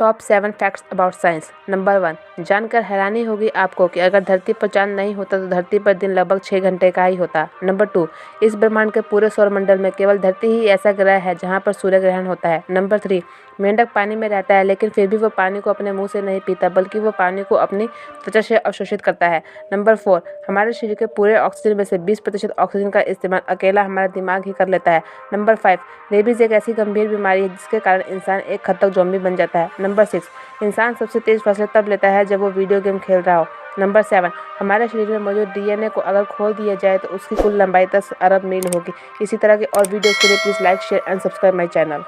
Top 7 facts about science. Number 1, जानकर हैरानी होगी आपको कि अगर धरती पर चांद नहीं होता तो धरती पर दिन लगभग 6 घंटे का ही होता। नंबर 2, इस ब्रह्मांड के पूरे सौरमंडल में केवल धरती ही ऐसा ग्रह है जहां पर सूर्य ग्रहण होता है। नंबर 3, मेंढक पानी में रहता है लेकिन फिर भी वो पानी को अपने मुंह से नहीं पीता बल्कि वो पानी को अपनी त्वचा से अवशोषित करता है। नंबर 4, हमारे शरीर के पूरे ऑक्सीजन में से 20% ऑक्सीजन का इस्तेमाल अकेला हमारा दिमाग ही कर लेता है। नंबर 5, रेबीज एक ऐसी गंभीर बीमारी है जिसके कारण इंसान एक खतरनाक ज़ॉम्बी बन जाता है। नंबर 6, इंसान सबसे तेज फैसले तब लेता है जब वो वीडियो गेम खेल रहा हो। नंबर 7, हमारे शरीर में मौजूद डीएनए को अगर खोल दिया जाए तो उसकी कुल लंबाई 10 अरब मील होगी। इसी तरह की और वीडियोज़ के लिए please like, share and subscribe my channel.